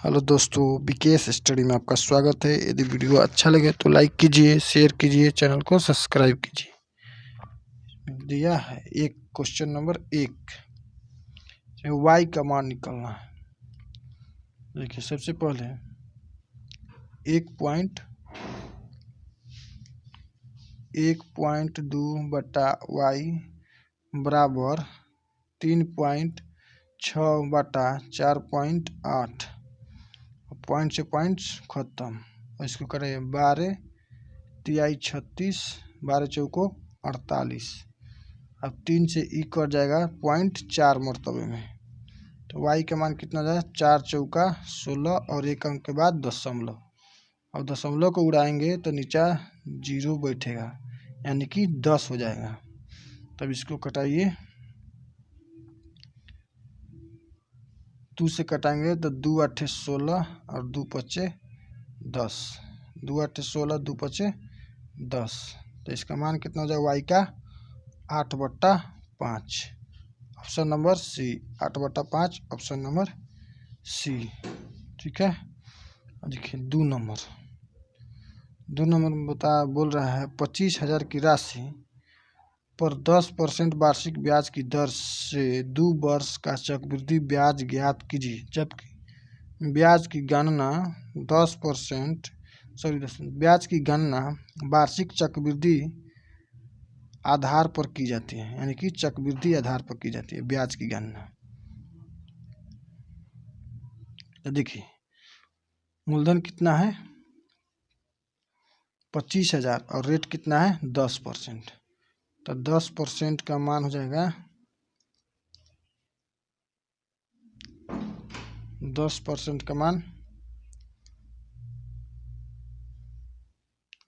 Hello दोस्तों, BKS study में आपका स्वागत है। यदि वीडियो अच्छा लगे तो लाइक कीजिए, शेयर कीजिए, चैनल को सब्सक्राइब कीजिए। दिया है एक क्वेश्चन नंबर 1, y का मान निकालना है। देखिए, सबसे पहले 1.2 बटा y बराबर 3.6 बटा 4.8। पॉइंट से पॉइंट खत्म। इसको करें 12 तिहाई 36, 12 चौको 48। अब 3 से ई कट जाएगा 0.4 मरतबे में, तो y का मान कितना हो जाएगा? 4 चौका 16 और एक अंक के बाद दशमलव। अब दशमलव को उड़ाएंगे तो नीचा 0 बैठेगा, यानी कि 10 हो जाएगा। तब इसको कटाइए, 2 से कटाएंगे तो 2 8 16 और 2 पचे 10। 2 8 16, 2 पचे 10। तो इसका मान कितना हो जाएगा? y का 8/5। Option number C, 8/5, option number C. ठीक है। देखिए 2 नंबर में बोल रहा है 25,000 की राशि पर 10% वार्षिक ब्याज की दर से 2 वर्ष का चक्रवृद्धि ब्याज ज्ञात कीजिए, जबकि ब्याज की गणना 10% ब्याज की गणना वार्षिक चक्रवृद्धि आधार पर की जाती है, यानी कि चक्रवृद्धि आधार पर की जाती है ब्याज की गणना। तो देखिए मूलधन कितना है? 25,000 और रेट कितना है? 10%। तो 10% का मान हो जाएगा 10% का मान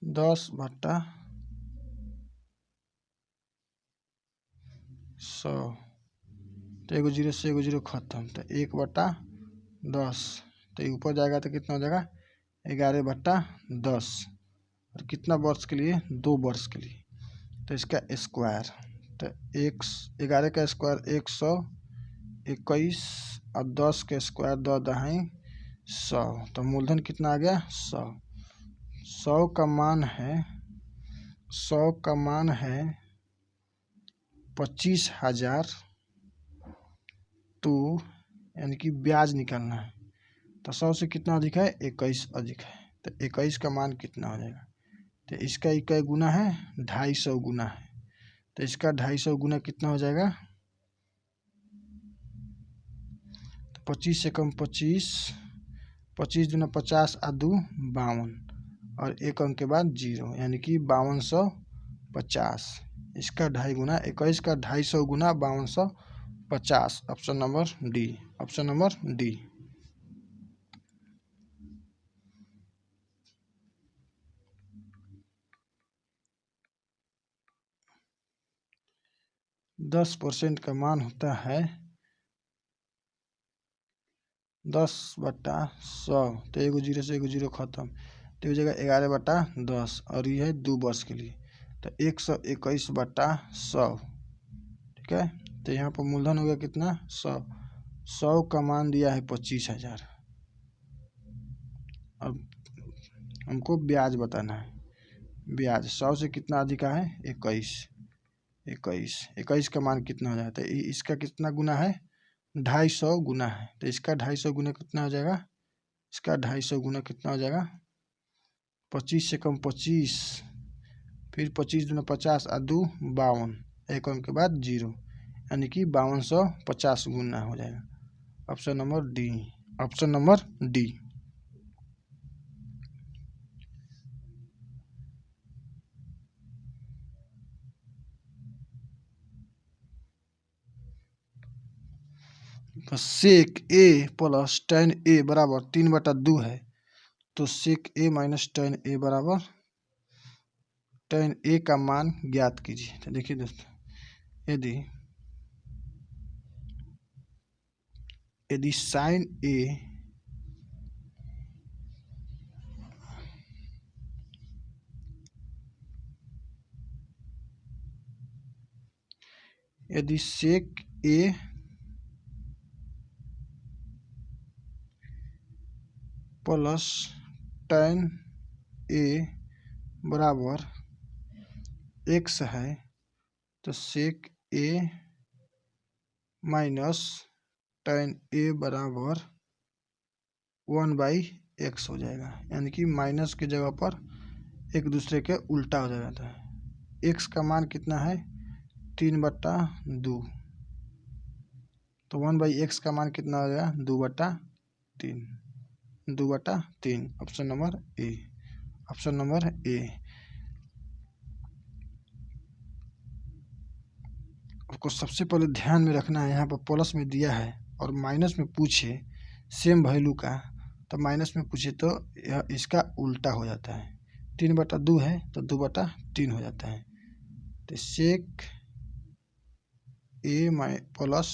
10/100। तो एगो जीरो से एगो जीरो खत्म, तो 1/10। तो ये ऊपर जाएगा तो कितना हो जाएगा? 11/10। और कितना वर्ष के लिए? 2 वर्ष के लिए। तो इसका स्क्वायर, तो 11 का स्क्वायर 121 और 10 का स्क्वायर 10 100। तो मूलधन कितना आ गया? 100। 100 का मान है 25,000 टू, यानी कि ब्याज निकालना है। तो 100 से कितना अधिक है? 21 अधिक है। तो 21 का मान कितना हो जाएगा? तो इसका इक्का गुना है 250 गुना है, तो इसका 250 गुना कितना हो जाएगा? तो 25 से कम 25, 25 दूना 50 आ 2 52 और एक अंक के बाद 0, यानी कि 5250। इसका 2.5 गुना 21 का 250 गुना 5250। Option number D, option number D. 10% का मान होता है 10/100। तो एगो जीरो से एगो जीरो खत्म, तो हो जाएगा 11/10 और ये है 2 वर्ष के लिए। तो 121/100। ठीक है। तो यहाँ पर मूलधन हो गया कितना? 100। 100 का मान दिया है 25,000। अब हमको ब्याज बताना है। ब्याज 100 से कितना अधिक है? 21 का मान कितना हो जाता है? इसका कितना गुना है? 250 गुना है। तो इसका 250 गुना कितना हो जाएगा? इसका 250 गुना कितना हो जाएगा? 25 से कम 25, फिर 25 दूना 50 आ 2 52, एक अंक के बाद 0, यानी कि 5250 गुना हो जाएगा। Option number D, option number D. Sec A plus tan A बराबर 3/2 है, तो सेक ए माइनस tan ए बराबर tan ए का मान ज्ञात कीजिए। तो देखिए दोस्तों, यदि साइन ए यदि सेक 1 प्लस tan a बराबर x है तो sec a minus tan a बराबर 1/x हो जाएगा, यानी कि माइनस की जगह पर एक दूसरे के उल्टा हो जाता है। x का मान कितना है 3/2, तो 1/x का मान कितना हो जाएगा 2/3, 2/3। Option number A, option number A. आपको सबसे पहले ध्यान में रखना है, यहाँ पर प्लस में दिया है और माइनस में पूछे सेम वैल्यू का, तो माइनस में पूछे तो यह इसका उल्टा हो जाता है। 3/2 है तो 2/3 हो जाता है। तो सेक ए प्लस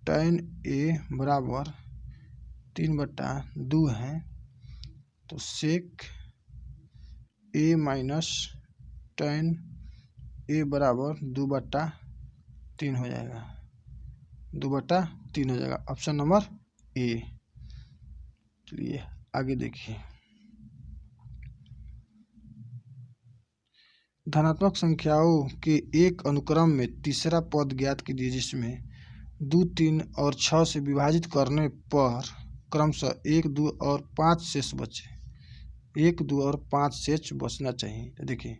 tan a बराबर 3/2 है तो सेक a माइनस tan a बराबर 2/3 हो जाएगा, 2/3 हो जाएगा। Option number A. चलिए आगे देखिए, धनात्मक संख्याओं के एक अनुक्रम में तीसरा पद ज्ञात कीजिए जिसमें 2, 3 और 6 से विभाजित करने पर क्रमशः 1, 2 और 5 शेष बचे। 1, 2 और 5 शेष बचना चाहिए। तो देखिए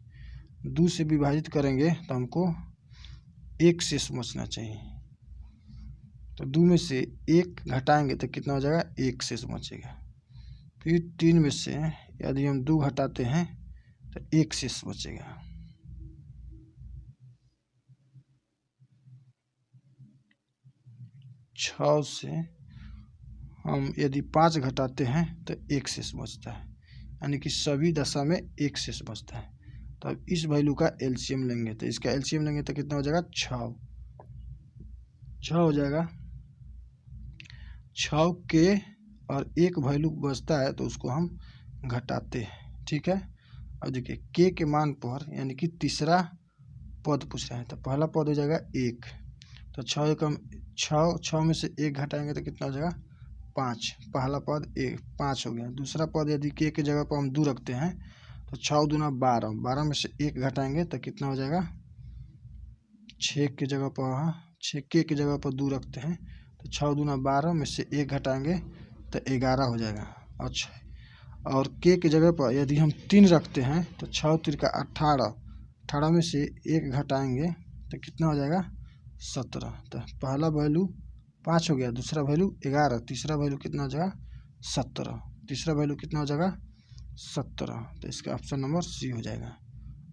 2 से विभाजित करेंगे तो हमको 1 शेष बचना चाहिए, तो 2 में से 1 घटाएंगे तो कितना हो जाएगा 1 शेष बचेगा। फिर 3 में से यदि हम 2 घटाते हैं तो 1 शेष बचेगा। 6 से हम यदि 5 घटाते हैं तो 1 शेष बचता है, यानी कि सभी दशा में 1 शेष बचता है। तो अब इस वैल्यू का एलसीएम लेंगे तो इसका एलसीएम लेंगे तो कितना हो जाएगा 6 हो जाएगा। 6 के और एक वैल्यू बचता है तो उसको हम घटाते हैं, ठीक है। अब देखिए के के मान पर यानी कि तीसरा पद पूछ रहा है तो पहला पद हो जाएगा 1, तो 6 में से 1 घटाएंगे तो कितना हो जाएगा 5, पहला पद 5 हो गया। दूसरा पद यदि के जगह पर हम 2 रखते हैं तो 6 दूना 12, 12 में से 1 घटाएंगे तो कितना हो जाएगा 6 की जगह पर 6 के जगह पर 2 रखते हैं तो 6 दूना 12 में से 1 घटाएंगे तो 11 हो जाएगा। अच्छा, और के जगह पर यदि हम 3 रखते हैं तो 6 3 का 18, 18 में से 1 घटाएंगे तो कितना हो जाएगा 17। तो पहला वैल्यू 5 हो गया, दूसरा वैल्यू 11, तीसरा वैल्यू कितना हो जाएगा 17, तीसरा वैल्यू कितना हो जाएगा 17। तो इसका ऑप्शन नंबर सी हो जाएगा,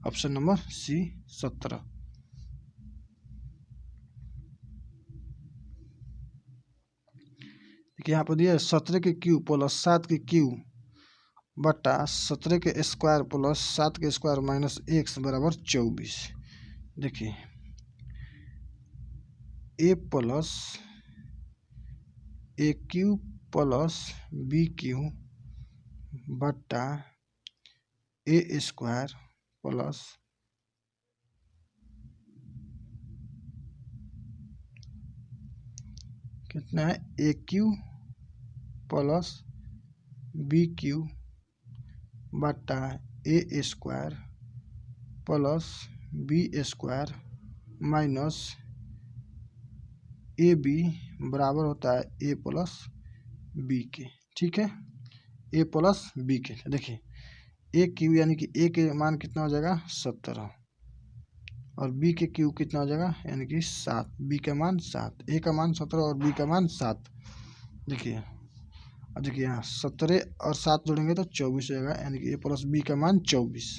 ऑप्शन नंबर सी 17। देखिए यहाँ पर दिया 17 के क्यूब प्लस 7 के क्यूब बटा 17 के स्क्वायर प्लस 7 के स्क्वायर माइनस x बराबर 24। देखिए a plus A cube plus B cube बटा ए स्क्वायर प्लस कितना है A cube plus B cube बटा A square plus B square minus A B बराबर होता है ए प्लस बी के, ठीक है, ए प्लस बी के। देखिए ए क्यू यानी कि ए के मान कितना हो जाएगा 17 और बी के क्यू कितना हो जाएगा यानी कि 7, बी का मान 7, ए का मान 17 और बी का मान 7। देखिए अब देखिए यहाँ 17 और 7 जोड़ेंगे तो 24 हो जाएगा, यानी कि ए प्लस बी का मान 24।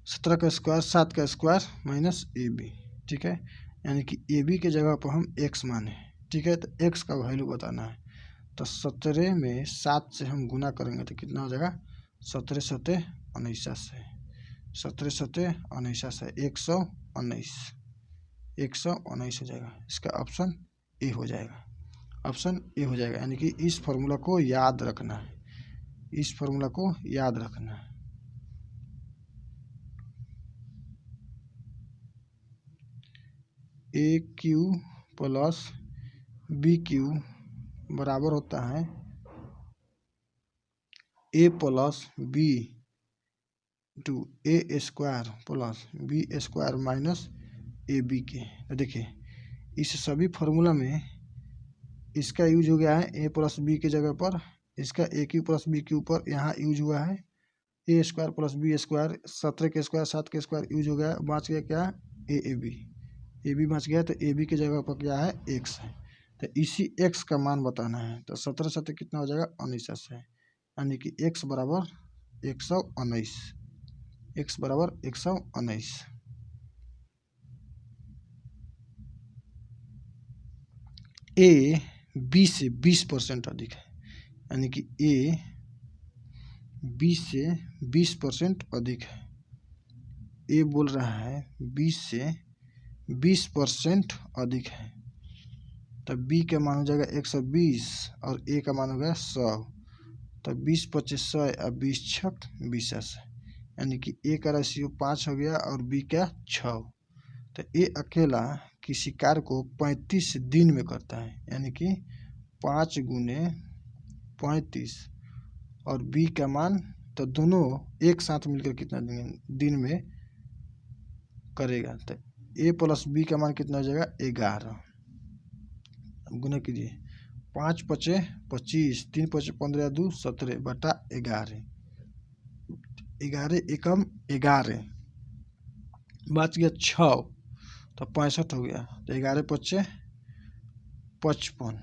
17 का स्क्वायर 7 का स्क्वायर माइनस ए बी, ठीक है, यानी कि ए बी के जगह पर हम x माने, ठीक है। तो x का वैल्यू बताना है तो 17 में 7 से हम गुना करेंगे तो कितना हो जाएगा 17 7 19 से 17 7 19 से 119, 119 हो जाएगा। इसका ऑप्शन ए हो जाएगा, ऑप्शन ए हो जाएगा, यानी कि इस फॉर्मूला को याद रखना है, इस फॉर्मूला को याद रखना है। A cube plus B cube बराबर होता है A plus B to A square plus B square minus A B के। तो देखिए इस सभी फार्मूला में इसका यूज हो गया है ए प्लस बी के जगह पर, इसका ए क्यू प्लस बी के ऊपर यहाँ यूज हुआ है ए स्क्वायर प्लस बी स्क्वायर, 17 के स्क्वायर 7 के स्क्वायर यूज हो गया, बच गया क्या ए बी बच गया। तो ए बी के जगह पर क्या है एक्स है, तो इसी एक्स का मान बताना है। तो 17 7 कितना हो जाएगा 19 है, यानी कि एक्स बराबर 119, एक्स बराबर 119। ए बी से 20% अधिक है, यानी कि ए बी से 20% अधिक है। ए बोल रहा है बी से 20% अधिक है, तब बी का मान हो जाएगा 120 और ए का मान हो गया 100। तब 20 25 100 और 20 छक 20 है, यानी कि ए का रेशियो 5 हो गया और बी का 6। तो ए अकेला किसी कार्य को 35 दिन में करता है, यानी कि 5 गुने 35, और बी का मान तो दोनों एक साथ मिलकर कितना दिन में करेगा। तो ए प्लस बी का मान कितना हो जाएगा 11। गुना कीजिए 5 पचे 25, 3 पचे 15, 2 17 बटा 11, 11 एकम 11 बच गया 6, तो 65 हो गया। तो 11 पचे 55,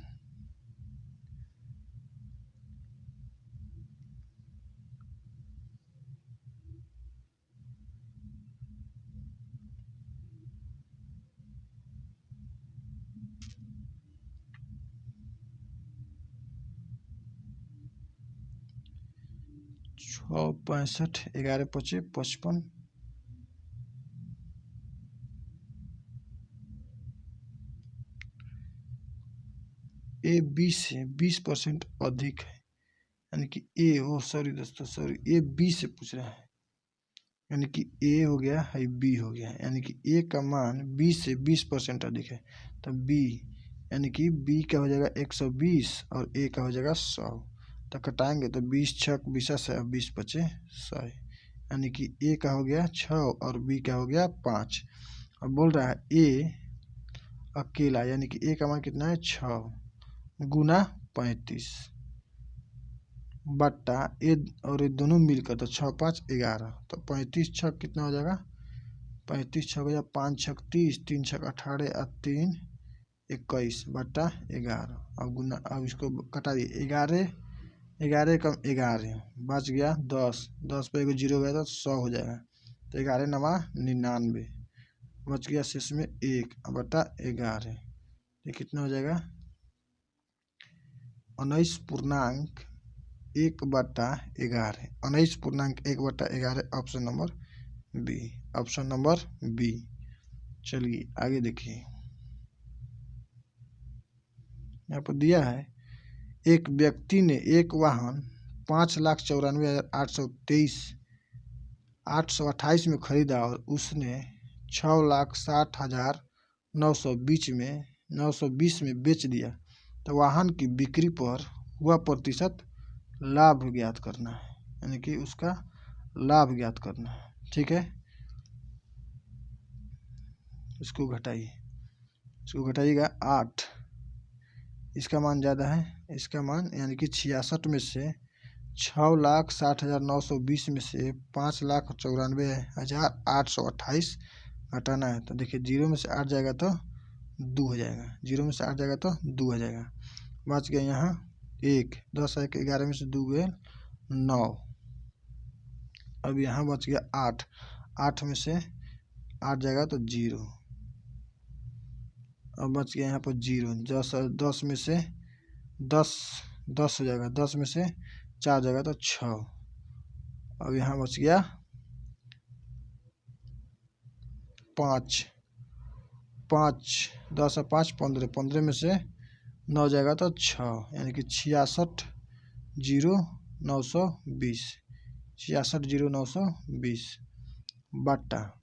छः 65, 11 पचे 55, ए बी से 20% अधिक है, यानी कि ए सॉरी दोस्तों सॉरी ए बी से पूछ रहा है, यानी कि ए हो गया है बी हो गया, यानी कि ए का मान बी से 20% अधिक है। तो बी यानी कि बी का हो जाएगा 120 और ए का हो जाएगा 100। तो कटाएंगे तो 20 छक 20 है, 20 पचे 100, यानी कि ए का हो गया 6 और बी का हो गया 5। अब बोल रहा है ए अकेला, यानी कि ए का मान कितना है 6 गुना 35 बट्टा ए और ये दोनों मिलकर, तो 6 5 11, तो 35 छक कितना हो जाएगा 35 छक हो जाएगा 5 छक 30, 3 छक 18 और 3 21 बट्टा 11। अब गुना, अब इसको कटा दिए 11 11 कम 11 बच गया 10, 10 पे एगो जीरो गया तो 100 हो जाएगा। तो 11 नमा 99 बच गया शेष में 1 बटा 11, ये कितना हो जाएगा 19.1 बटा 11, 19.1 बटा 11, option number B, option number B. चलिए आगे देखिए, यहाँ पर दिया है एक व्यक्ति ने एक वाहन 5,94,828 में खरीदा और उसने 6,60,920 में बेच दिया, तो वाहन की बिक्री पर हुआ प्रतिशत लाभ ज्ञात करना है, यानी कि उसका लाभ ज्ञात करना है। ठीक है, इसको घटाइएगा 8, इसका मान ज़्यादा है, इसका मान यानी कि 66 में से 6,60,920 में से 5,94,828 घटाना है। तो देखिए 0 में से 8 जाएगा तो 2 हो जाएगा, 0 में से 8 जाएगा तो 2 हो जाएगा। बच गया यहाँ 1, 10 है 11 में से 2 गए 9। अब यहाँ बच गया 8, 8 में से 8 जाएगा तो 0। अब बच गया यहाँ पर 0, 10 में से 10 हो जाएगा, 10 में से 4 जाएगा तो 6। अब यहाँ बच गया 5, 10 और 5 15, 15 में से 9 जाएगा तो 6, यानी कि 66,0920, 66,0920 बट्टा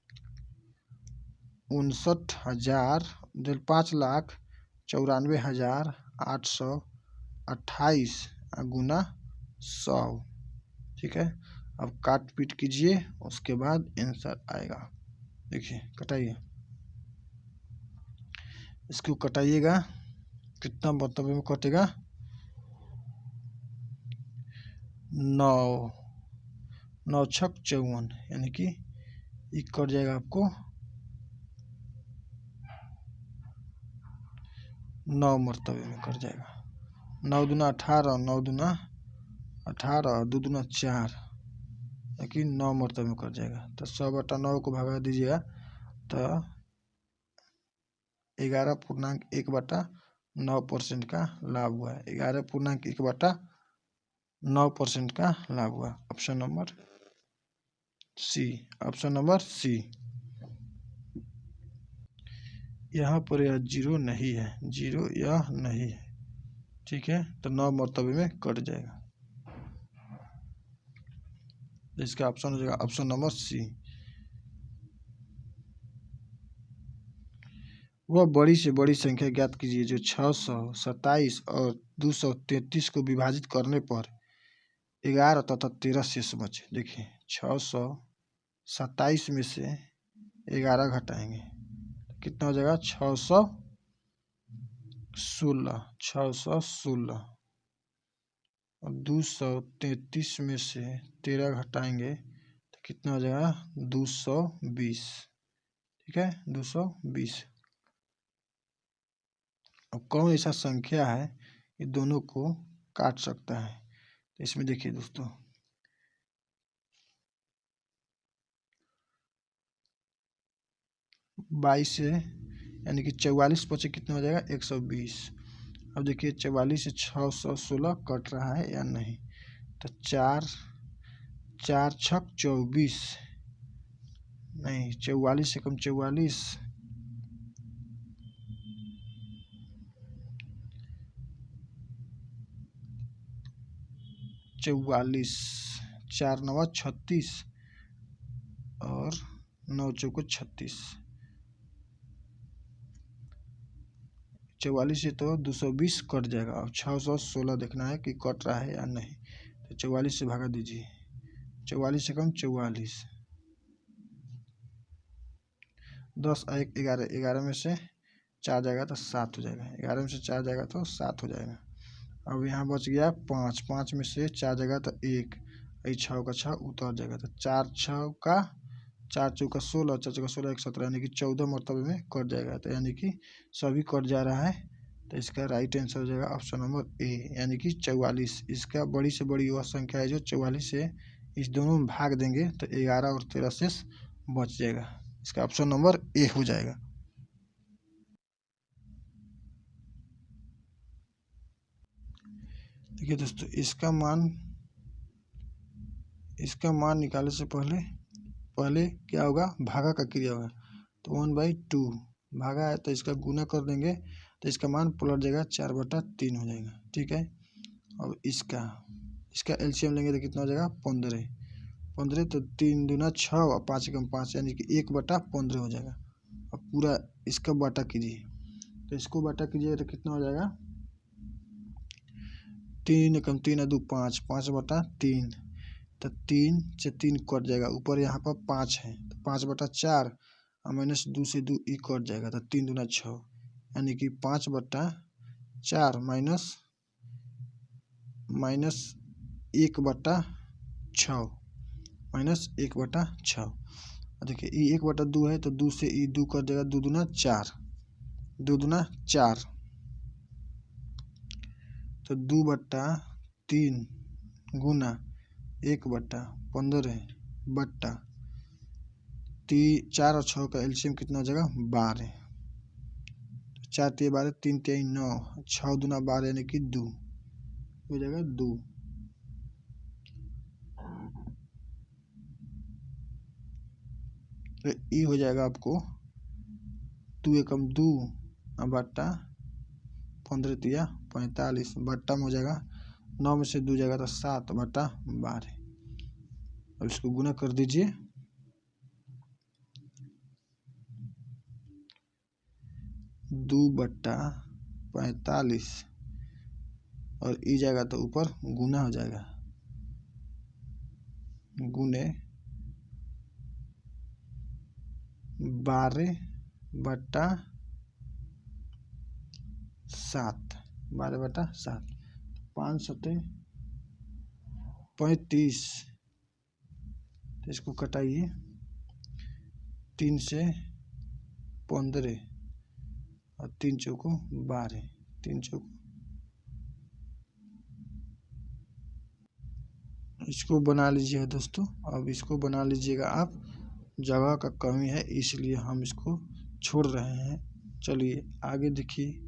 59,000 5,94,828 28 गुना 100। ठीक है, अब काट पीट कीजिए, उसके बाद आंसर आएगा। देखिए कटाइए, इसको कटाइएगा, कितना मतलब में कटेगा 9, 9 छक 54, यानी कि ये कट जाएगा आपको 9 मरतबे में कट जाएगा। 9 दूना 18, 9 दूना 18, 2 दूना 4, लेकिन 9 मरतबे में कट जाएगा। तो 100/9 को भगा दीजिएगा तो 11.1/9% का लाभ हुआ है। 11.1/9% का लाभ हुआ। Option number C, option number C. यहाँ पर यह 0 नहीं है, 0 यह नहीं है। ठीक है, तो 9 मरतबे में कट जाएगा। इसका ऑप्शन हो जाएगा ऑप्शन नंबर सी। वह बड़ी से बड़ी संख्या ज्ञात कीजिए जो 627 और 233 को विभाजित करने पर 11 तथा 13 शेष बचे। देखिए 627 में से 11 घटाएंगे, कितना हो जाएगा 616 और 233 में से 13 घटाएंगे तो कितना हो जाएगा 220। ठीक है, 220। अब कौन ऐसा संख्या है कि दोनों को काट सकता है? तो इसमें देखिए दोस्तों, 22 से यानी कि 44 बचे, कितना हो जाएगा 120। अब देखिए 44 से 616 कट रहा है या नहीं, तो 4 छक 24, नहीं 44 से कम 44, 4 9 36 और 9 चौको 36। 44 से तो 220 कट जाएगा। अब 616 देखना है कि कट रहा है या नहीं, तो 44 से भागा दीजिए। 44 से कम 44, 10 1 11, 11 में से 4 जाएगा तो 7 हो जाएगा। 11 में से 4 जाएगा तो 7 हो जाएगा। अब यहाँ बच गया 5, 5 में से 4 जाएगा तो 1, 6 का 6 उतर जाएगा। तो 4 चौका 16, 4 चौका 16, 1 17, यानी कि 14 मरतबे में कट जाएगा। तो यानी कि सभी कट जा रहा है, तो इसका राइट आंसर हो जाएगा ऑप्शन नंबर ए, यानी कि 44। इसका बड़ी से बड़ी वह संख्या है जो 44 से इस दोनों में भाग देंगे तो 11 और 13 शेष बच जाएगा। इसका ऑप्शन नंबर ए हो जाएगा। देखिए दोस्तों, इसका मान निकालने से पहले क्या होगा, भागा का क्रिया होगा। तो 1/2 भागा है तो इसका गुना कर देंगे तो इसका मान पलट जाएगा, 4/3 हो जाएगा। ठीक है, अब इसका एलसीएम लेंगे तो कितना हो जाएगा 15। 15 तो 3 दूना 6 और 5 एकम 5, यानी कि 1/15 हो जाएगा। अब पूरा इसका बाटा कीजिए, तो इसको बाटा कीजिए तो कितना हो जाएगा 3 एकम 3 और 2 5, 5/3। तो 3 से 3 कट जाएगा, ऊपर यहाँ पर 5 है तो 5/4 और -2 से 2 ई कट जाएगा तो 3 दूना 6, यानी कि 5/4 -1/6 देखिए ई 1/2 है तो 2 से ई 2 कट जाएगा, 2 दूना 4, 2 दूना 4, तो 2/3 गुना 1/15 बट्टा 4 और 6 का एलसीएम कितना हो जाएगा 12। 4 3 12, 3 3 9, 6 दूना 12 यानी कि 2 हो जाएगा 2। तो ई हो जाएगा आपको 2 एकम 2 बट्टा 15 तिया 45 बट्टा में हो जाएगा 9 में से 2 जाएगा तो 7/12। अब इसको गुना कर दीजिए, 2/45 और ई जाएगा तो ऊपर गुना हो जाएगा, गुने 12/7, 12/7, 5 सत्ते 35, तो इसको कटाइए, 3 से 15 और 3 चौको 12, 3 चौको, इसको बना लीजिएगा दोस्तों। अब इसको बना लीजिएगा आप, जगह का कमी है इसलिए हम इसको छोड़ रहे हैं। चलिए आगे देखिए,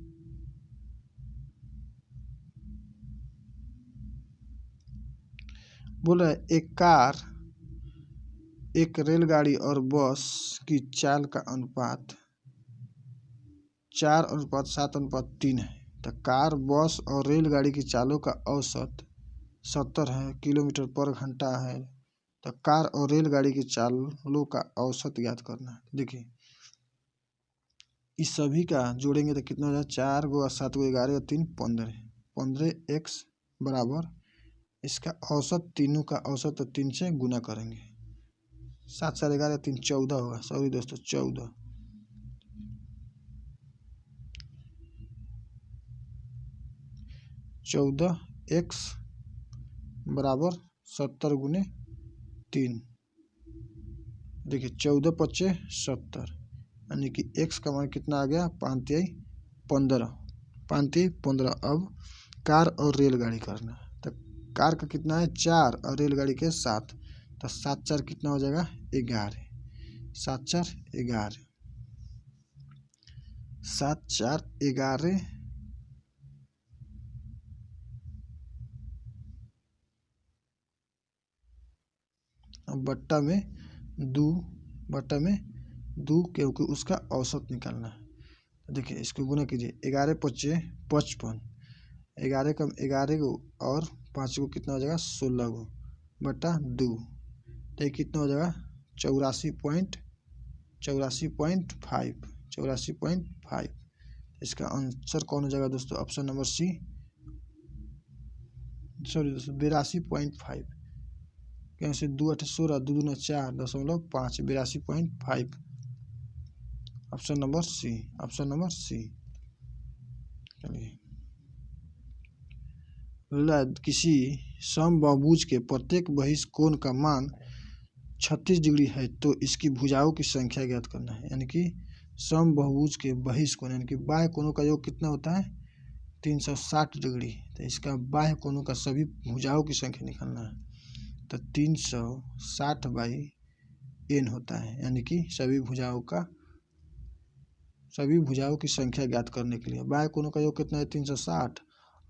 बोल रहा है एक कार, एक रेलगाड़ी और बस की चाल का अनुपात 4:7:3 है। तो कार, बस और रेलगाड़ी की चालों का औसत 70 है, किलोमीटर पर घंटा है। तो कार और रेलगाड़ी की चालों का औसत ज्ञात करना है। देखिए इस सभी का जोड़ेंगे तो कितना हो जाएगा, 4 × 7 × 11 और 3 15, 15x बराबर इसका औसत, तीनों का औसत तो 3 से गुना करेंगे, 7 × 11 3 14 होगा, सॉरी दोस्तों 14, 14x बराबर 70 × 3। देखिए 14 × 5 = 70, यानी कि x का मान कितना आ गया, 5 × 3 = 15, 5 × 3 = 15। अब कार और रेलगाड़ी करना है, तो कार का कितना है 4 और रेलगाड़ी के 7, तो 7 × 4 कितना हो जाएगा 11, 7 × 4 = 11, 7 × 4 = 11, बट्टा में 2, बट्टा में 2, क्योंकि उसका औसत निकालना है। देखिए इसको गुना कीजिए, 11 × 5 = 55, 11 का 11 को और 5 को कितना हो जाएगा 16 को बटा 2, तो ये कितना हो जाएगा 84.5। इसका आंसर कौन हो जाएगा दोस्तों, ऑप्शन नंबर सी, सॉरी दोस्तों 82.5, कैसे 2 × 8 = 16, 2 × 2 = 4.5, 82.5, option number C, option number C. चलिए किसी समबाहुभुज के प्रत्येक बहिष्ठ कोण का मान 36 डिग्री है तो इसकी भुजाओं की संख्या ज्ञात करना है। यानी कि समबाहुभुज के बहिष्ठ कोण यानी कि बाह्य कोणों का योग कितना होता है 360 डिग्री, तो इसका बाह्य कोणों का सभी भुजाओं की संख्या निकालना है। तो 360/n होता है, यानी कि सभी भुजाओं की संख्या ज्ञात करने के लिए बाह्य कोणों का योग कितना है 360,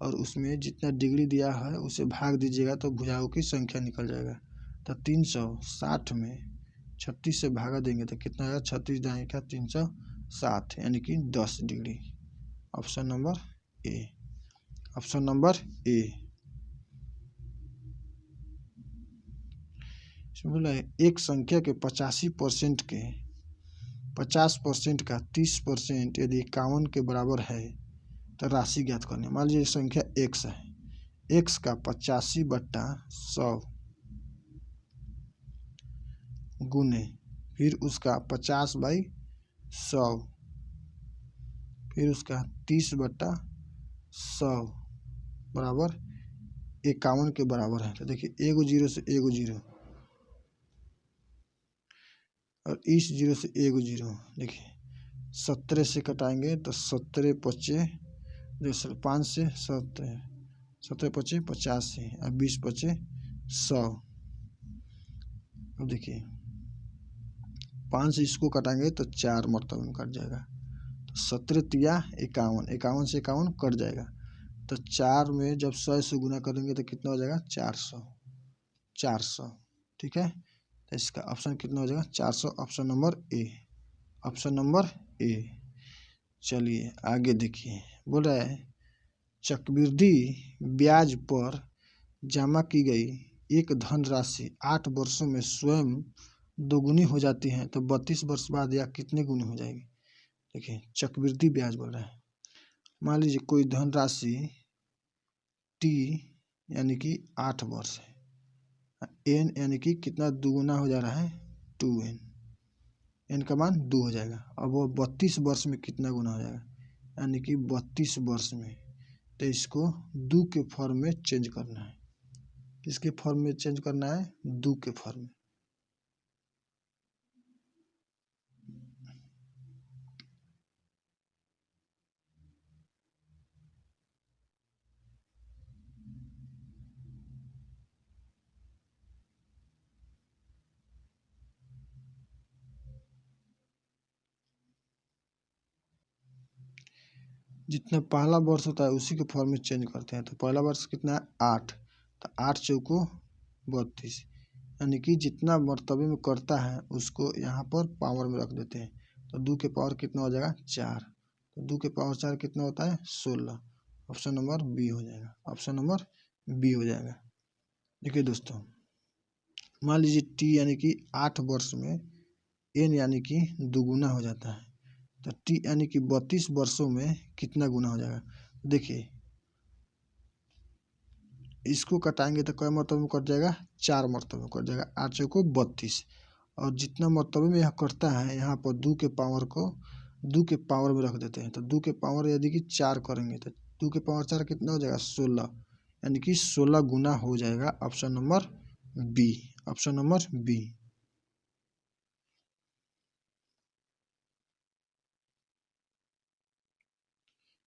और उसमें जितना डिग्री दिया है उसे भाग दीजिएगा तो भुजाओं की संख्या निकल जाएगा। तो 360 में 36 से भागा देंगे तो कितना आएगा, 36 दाएं का 360, यानी कि 10 degree. Option number A, option number A. बोला है एक संख्या के 50% का 30% यदि 51 के बराबर है तो राशि ज्ञात करनी है। मान लीजिए संख्या x है, x का 85/100 गुने फिर उसका 50/100 फिर उसका 30/100 बराबर 51 के बराबर है। तो देखिए एगो 0 से एगो 0 और इस 0 से एगो 0, देखिए 17 से कटाएंगे तो 17 × 5 जैसे 5 से 17, 17 × 5 = 85 और 20 × 5 = 100। अब देखिए 5 से इसको कटाएंगे तो 4 मरतबा में कट जाएगा, तो 17 × 3 = 51, 51 से 51 कट जाएगा, तो 4 में जब 100 से गुना करेंगे तो कितना हो जाएगा 400। ठीक है, तो इसका ऑप्शन कितना हो जाएगा 400, option number A, option number A. चलिए आगे देखिए, बोल रहा है चक्रवृद्धि ब्याज पर जमा की गई एक धनराशि 8 वर्षों में स्वयं दोगुनी हो जाती है तो 32 वर्ष बाद यह कितने गुनी हो जाएगी। देखिए चक्रवृद्धि ब्याज बोल रहा है, मान लीजिए कोई धनराशि टी यानी कि 8 वर्ष है, एन यानी कि कितना दुगुना हो जा रहा है 2n, एन का मान 2 हो जाएगा। अब वो 32 वर्ष में कितना गुना हो जाएगा, यानी कि 32 वर्ष में। तो इसको 2 के फॉर्म में चेंज करना है। किसके फॉर्म में चेंज करना है, 2 के फॉर्म में। जितना पहला वर्ष होता है उसी के फॉर्म में चेंज करते हैं। तो पहला वर्ष कितना है 8, तो 8 चौको 32, यानी कि जितना मर्तबे में करता है उसको यहाँ पर पावर में रख देते हैं। तो 2 के पावर कितना हो जाएगा 4, तो 2 के पावर 4 कितना होता है 16। ऑप्शन नंबर बी हो जाएगा, ऑप्शन नंबर बी हो जाएगा। देखिए दोस्तों, मान लीजिए टी यानी कि 8 वर्ष में एन यानी कि दुगुना हो जाता है, तो टी यानी कि 32 वर्षों में कितना गुना हो जाएगा। देखिए इसको कटाएंगे तो कई मरतबे में कट जाएगा, 4 मरतबे में कट जाएगा, 8 चौको 32। और जितना मरतबे में यह कटता है यहाँ पर 2 के पावर को 2 के पावर में रख देते हैं। तो 2 के पावर यदि कि 4 करेंगे तो 2 के पावर 4 कितना हो जाएगा 16, यानी कि 16 गुना हो जाएगा। Option number B, option number B.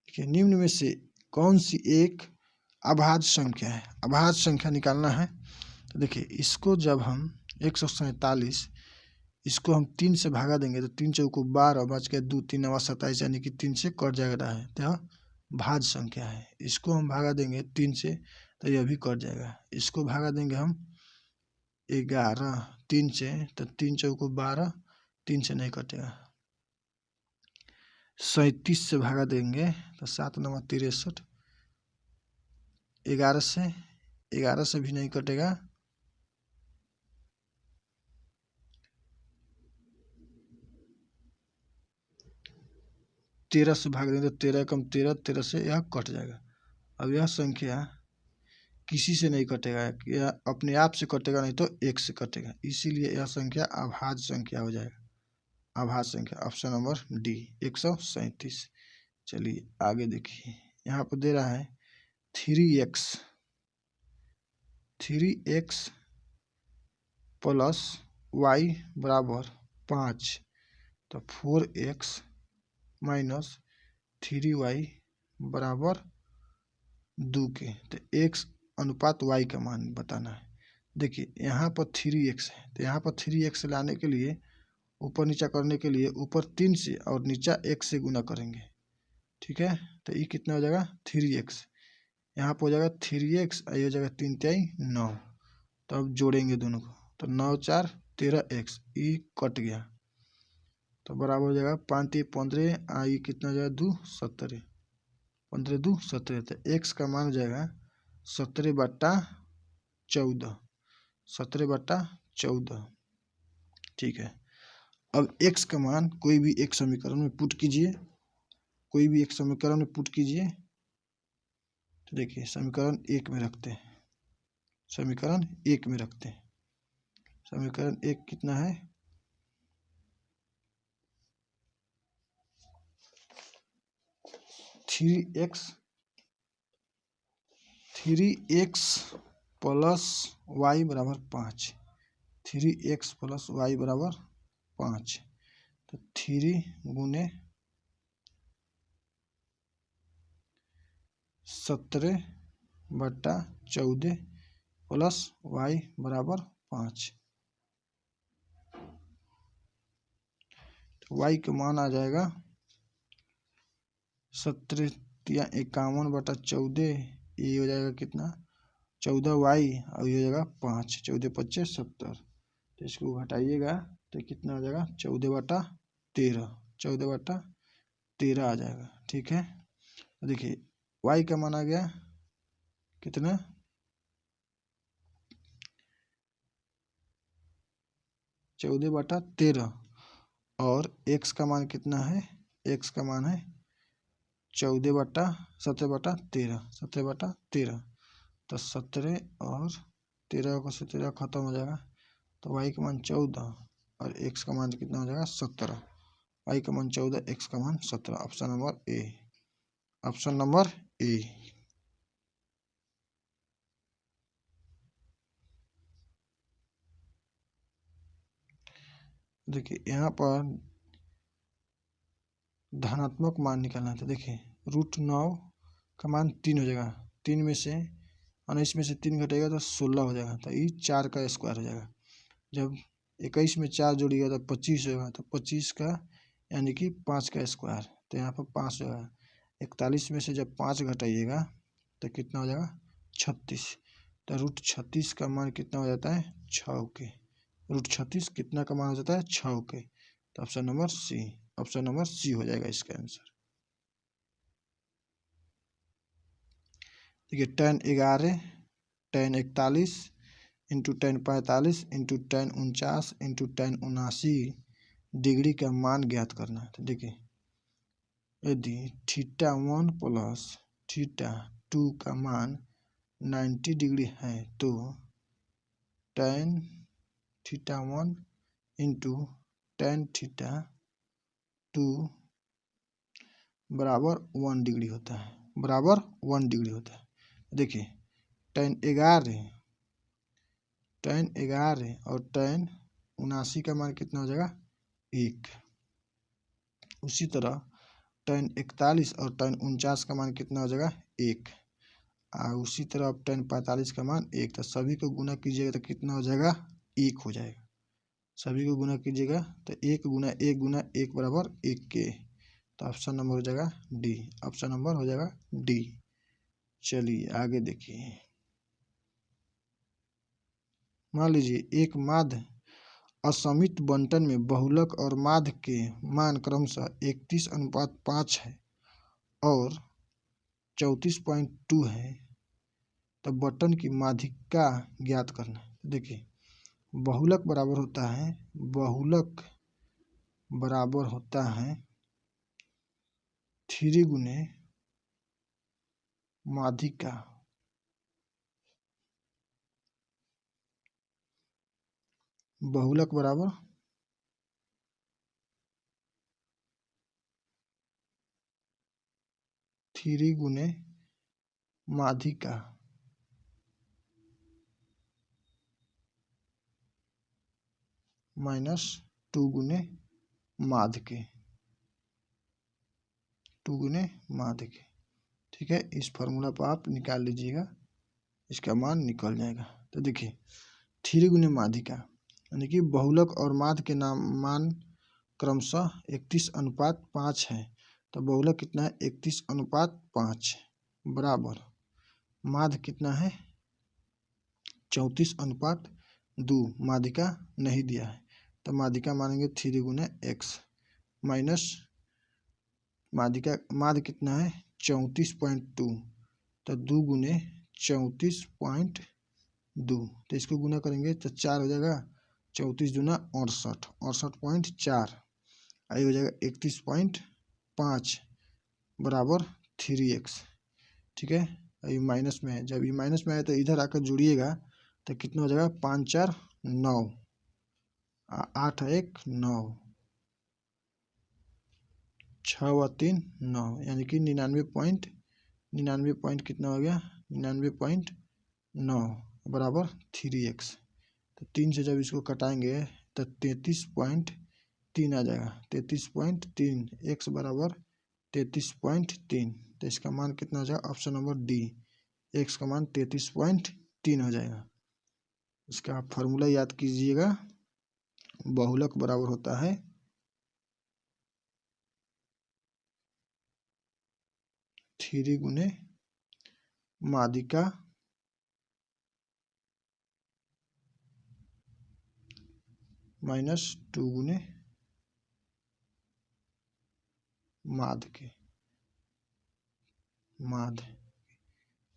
देखिए निम्न में से कौन सी एक अभाज्य संख्या है, अभाज्य संख्या निकालना है। तो देखिए इसको जब हम 147, इसको हम 3 से भागा देंगे तो 3 चौको 12, बच के 2 3 नवा 27, यानी कि 3 से कट जाएगा है, तो यह भाज्य संख्या है। इसको हम भागा देंगे 3 से तो यह भी कट जाएगा। इसको भागा देंगे हम 11 3 से तो 3 चौको 12, 3 से नहीं कटेगा। 37 से भागा देंगे तो 7 9 63, 11 से भी नहीं कटेगा। 13 से भाग देंगे तो 13 कम 13, 13 से यह कट जाएगा। अब यह संख्या किसी से नहीं कटेगा, यह अपने आप से कटेगा, नहीं तो 1 से कटेगा, इसीलिए यह संख्या अभाज्य संख्या हो जाएगा, अभाज्य संख्या। Option number D 137। चलिए आगे देखिए, यहाँ पर दे रहा है 3x प्लस y बराबर 5, तो 4x माइनस 3y बराबर 2 के। तो x अनुपात y का मान बताना है। देखिए यहाँ पर 3x है, तो यहाँ पर 3x लाने के लिए ऊपर नीचा करने के लिए ऊपर 3 से और नीचा 1 से गुना करेंगे, ठीक है। तो ये कितना हो जाएगा 3x, यहाँ पर हो जाएगा 3x, ये हो जाएगा 3 3 9। तो अब जोड़ेंगे दोनों को, तो 9 4 13x, ये कट गया तो बराबर हो जाएगा 5 3 15, ये कितना हो जाएगा 2 17, 15 2 17। तो x का मान हो जाएगा 17/14, 17/14, ठीक है। अब x का मान कोई भी एक समीकरण में पुट कीजिए, कोई भी एक समीकरण में पुट कीजिए। तो देखिए समीकरण 1 में रखते हैं, समीकरण 1 में रखते हैं। समीकरण 1 कितना है 3x प्लस y बराबर 5, 3x प्लस y बराबर 5। तो 3 गुने 17/14 प्लस y बराबर 5। तो y का मान आ जाएगा 17 51/14, ये हो जाएगा कितना 14y, और ये हो जाएगा 5, 14 5 70। तो इसको घटाइएगा तो कितना हो जाएगा 14/13, 14/13 आ जाएगा, ठीक है। तो देखिए y का मान आ गया कितना 14/13, और x का मान कितना है, x का मान है 17/13, 17/13। तो 17 और 13 को से 13 खत्म हो जाएगा, तो y का मान 14 और x का मान कितना हो जाएगा 17। y का मान 14, x का मान 17। Option number A. Option number A. देखिए यहाँ पर धनात्मक मान निकालना था। देखिए √9 का मान 3 हो जाएगा, 3 में से 19 में से 3 घटेगा तो 16 हो जाएगा, तो ये 4 का स्क्वायर हो जाएगा। जब 21 में 4 जोड़िएगा तो 25 होगा, तो 25 का यानी कि 5 का स्क्वायर, तो यहाँ पर 5 होगा। 41 में से जब 5 घटाइएगा तो कितना हो जाएगा 36, तो √36 का मान कितना हो जाता है 6 के। √36 कितना का मान हो जाता है 6 के, तो option number C. Option number C हो जाएगा इसका आंसर। देखिए tan 11 tan 41 into tan 45 into tan 49 into tan 79 degree का मान ज्ञात करना है। तो देखिए यदि θ1 प्लस θ2 का मान 90 डिग्री है तो tan θ1 इंटू tan θ2 बराबर 1 डिग्री होता है, बराबर 1 डिग्री होता है। देखिए tan 11 और tan 79 का मान कितना हो जाएगा 1। उसी तरह tan 41 और tan 49 का मान कितना हो जाएगा 1। और उसी तरह अब tan 45 का मान 1, तो सभी को गुना कीजिएगा तो कितना हो जाएगा 1 हो जाएगा। सभी को गुना कीजिएगा तो 1 गुना 1 गुना 1 बराबर 1 के, तो ऑप्शन नंबर हो जाएगा डी। ऑप्शन नंबर हो जाएगा डी। चलिए आगे देखिए। मान लीजिए एक माध्य असमित बंटन में बहुलक और माध्य के मान क्रमशः 31:5 है और 34.2 है, तो बंटन की माध्यिका ज्ञात करना। देखिए बहुलक बराबर होता है, बहुलक बराबर होता है 3 गुने माध्यिका। बहुलक बराबर 3 गुने माध्यिका -2 गुने माध्य के, 2 गुने माध्य के। ठीक है, इस फार्मूला पर आप निकाल लीजिएगा, इसका मान निकल जाएगा। तो देखिए 3 गुने माध्यिका यानी कि बहुलक और माध्य के मान क्रमशः 31:5 है, तो बहुलक कितना है 31:5 बराबर माध्य कितना है 34:2। माध्यिका नहीं दिया है तो माध्यिका मानेंगे 3 गुने x माइनस माध्यिका माध्य कितना है 34.2, तो 2 गुने 34.2, तो इसको गुना करेंगे तो 4 हो जाएगा। 34 दूना 68, 68.4 आई हो जाएगा 31.5 बराबर 3x। ठीक है, ये माइनस में है, जब ये माइनस में आए तो इधर आकर जुड़िएगा तो कितना हो जाएगा 5 4 9 8 1 9 6 व 3 9 यानी कि 99 कितना हो गया 99.9 बराबर 3x। तो 3 से जब इसको कटाएंगे तो 33.3 आ जाएगा। 33.3 x बराबर 33.3, तो इसका मान कितना हो जाएगा ऑप्शन नंबर डी। x का मान 33.3 हो जाएगा। इसका आप फार्मूला याद कीजिएगा, बहुलक बराबर होता है 3 गुने माध्यिका -2 गुने माध्य के। माध्य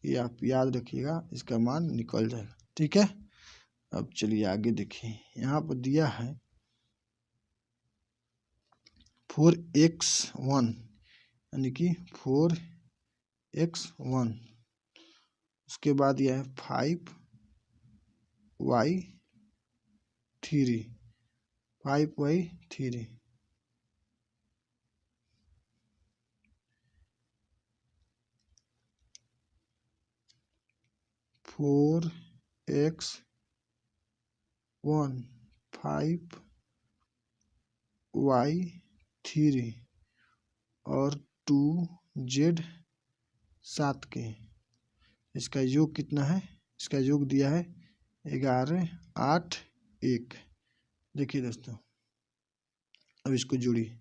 ये आप याद रखिएगा, इसका मान निकल जाएगा। ठीक है, अब चलिए आगे देखिए। यहाँ पर दिया है 4x1 यानी कि 4x1 उसके बाद यह है 5y3 5y3 4x1 5y3 और 2z7 के। इसका योग कितना है? इसका योग दिया है 11 8 1। देखिए दोस्तों, अब इसको जोड़िए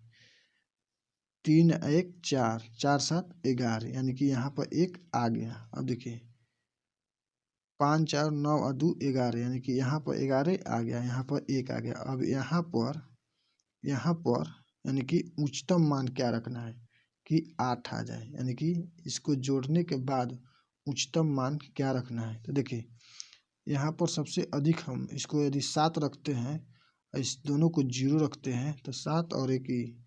3 1 4 4 7 11, यानी कि यहाँ पर एक आ गया। अब देखिए 5 4 9 और 2 11, यानी कि यहाँ पर 11 आ गया, यहाँ पर एक आ गया। अब यहाँ पर यानी कि उच्चतम मान क्या रखना है कि 8 आ जाए, यानी कि इसको जोड़ने के बाद उच्चतम मान क्या रखना है। तो देखिए यहाँ पर सबसे अधिक हम इसको यदि 7 रखते हैं, इस दोनों को 0 रखते हैं, तो 7 और 1 ही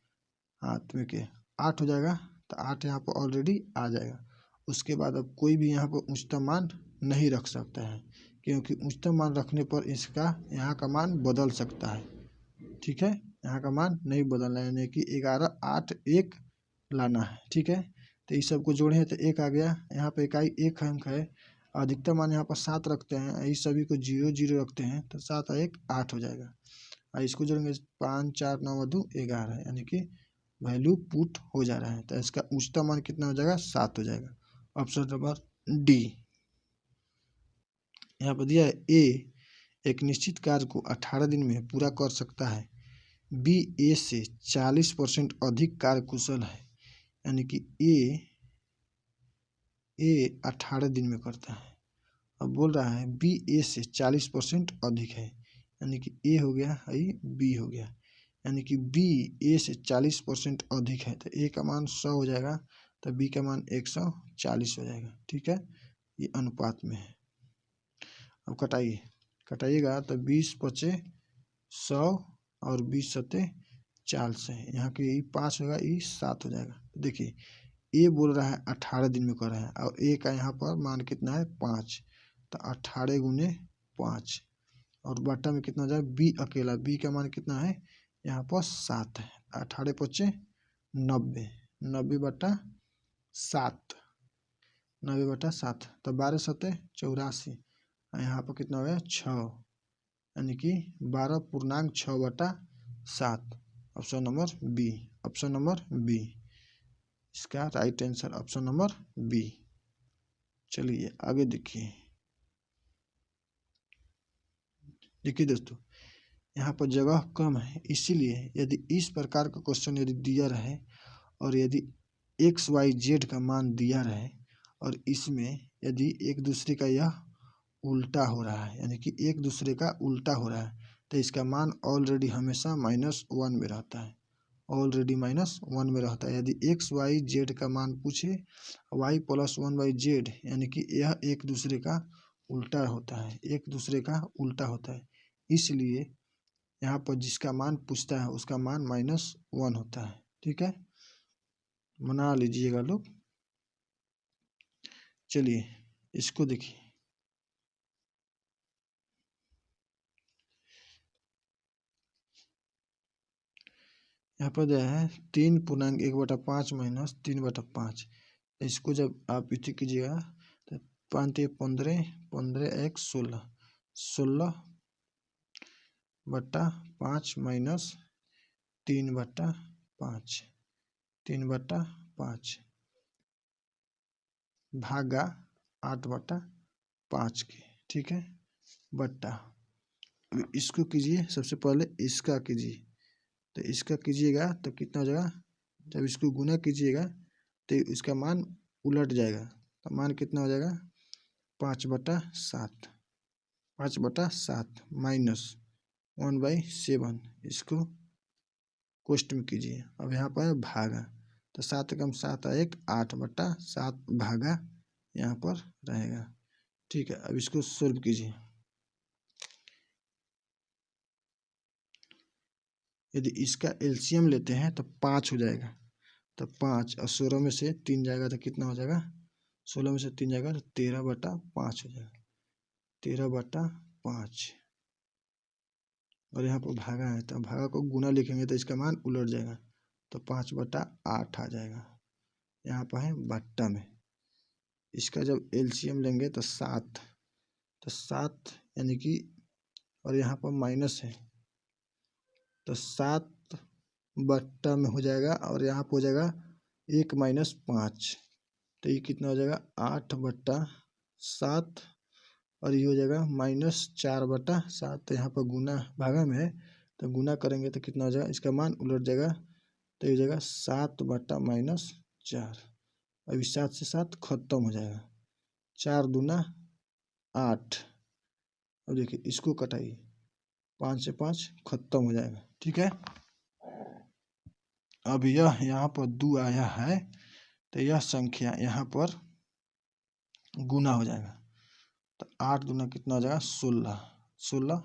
हाथ में के 8 हो जाएगा। तो 8 यहाँ पर ऑलरेडी आ जाएगा। उसके बाद अब कोई भी यहाँ पर उच्चतम मान नहीं रख सकता है, क्योंकि उच्चतम मान रखने पर इसका यहाँ का मान बदल सकता है। ठीक है, यहाँ का मान नहीं बदलना है, यानी कि 11 8 1 लाना है। ठीक है, तो इस सबको जोड़े तो 1 आ गया। यहाँ पे इकाई 1 अंक है, अधिकतम मान यहाँ पर 7 रखते हैं, इस सभी को 0 0 रखते हैं, तो 7 और 1 8 हो जाएगा। और इसको जोड़ेंगे 5 4 9 और 2 11, यानी कि वैल्यू पुट हो जा रहा है। तो इसका उच्चतम मान कितना हो जाएगा? 7 हो जाएगा। Option number D. यहाँ पर दिया है ए एक निश्चित कार्य को 18 दिन में पूरा कर सकता है, बी ए से 40% अधिक कार्य कुशल है, यानी कि ए 18 दिन में करता है। अब बोल रहा है बी ए से 40% अधिक है, यानी कि ए हो गया है, बी हो गया, यानी कि बी ए से 40% अधिक है। तो ए का मान 100 हो जाएगा, तो बी का मान 140 हो जाएगा। ठीक है, ये अनुपात में है। अब कटाइएगा तो 20 पचे 100 और 20 सत्ते 40 है, यहाँ के 5 होगा, 7 हो जाएगा। देखिए ए बोल रहा है 18 दिन में कर रहा है, और ए का यहाँ पर मान कितना है? 5। तो 18 गुने 5 और बट्टा में कितना हो जाएगा? बी अकेला, बी का मान कितना है? यहाँ पर 7 है। 18 पचे 90, 90 बट्टा 7, 90 बट्टा 7, तो 12 सत्ते 84, यहाँ पर कितना हो गया? 6, यानी कि 12.6/7। Option number B. Option number B इसका right answer, option number B. चलिए आगे देखिए दोस्तों, यहाँ पर जगह कम है, इसीलिए यदि इस प्रकार का क्वेश्चन यदि दिया रहे और यदि एक्स वाई जेड का मान दिया रहे और इसमें यदि एक दूसरे का यह उल्टा हो रहा है, यानी कि एक दूसरे का उल्टा हो रहा है, तो इसका मान ऑलरेडी हमेशा -1 में रहता है, ऑलरेडी -1 में रहता है। यदि एक्स वाई जेड का मान पूछे y + 1/z, यानी कि यह एक दूसरे का उल्टा होता है, एक दूसरे का उल्टा होता है, इसलिए यहाँ पर जिसका मान पूछता है उसका मान -1 होता है। ठीक है, बना लीजिएगा लोग। चलिए इसको देखिए, यहाँ पर जो है 3.1/5 - 3/5, इसको जब आप इसे कीजिएगा तो 5 × 15, 15 × 1 16, 16/5 - 3/5, 3/5 भागा 8/5 के। ठीक है, बट्टा इसको कीजिए, सबसे पहले इसका कीजिए, तो इसका कीजिएगा तो कितना हो जाएगा? जब इसको गुना कीजिएगा तो इसका मान उलट जाएगा, तो मान कितना हो जाएगा? 5/7, 5/7 -1/7, इसको कोष्ट में कीजिए। अब यहाँ पर भागा, तो 7 × 7 = 1, 8/7 भागा यहाँ पर रहेगा। ठीक है, अब इसको सॉल्व कीजिए। यदि इसका एलसीएम लेते हैं तो 5 हो जाएगा, तो 5 और 16 में से 3 जाएगा तो कितना हो जाएगा? 16 में से 3 जाएगा तो 13/5 हो जाएगा, 13/5। और यहाँ पर भागा है तो भागा को गुना लिखेंगे तो इसका मान उलट जाएगा, तो 5/8 आ जाएगा। यहाँ पर है बट्टा में, इसका जब एलसीएम लेंगे तो 7, तो 7 यानी कि, और यहाँ पर माइनस है तो 7 बट्टा में हो जाएगा, और यहाँ पर हो जाएगा 1 - 5, तो ये कितना हो जाएगा 8/7, और ये हो जाएगा -4/7। तो यहाँ पर गुना भागा में है तो गुना करेंगे तो कितना हो जाएगा, इसका मान उलट जाएगा तो ये हो जाएगा 7/-4। अभी 7 से 7 खत्म हो जाएगा, 4 दूना 8। अब देखिए इसको कटाइए, 5 से 5 खत्म हो जाएगा, ठीक है। अब यह यहाँ पर 2 आया है तो यह संख्या यहाँ पर गुना हो जाएगा, तो 8 दूना कितना हो जाएगा 16, 16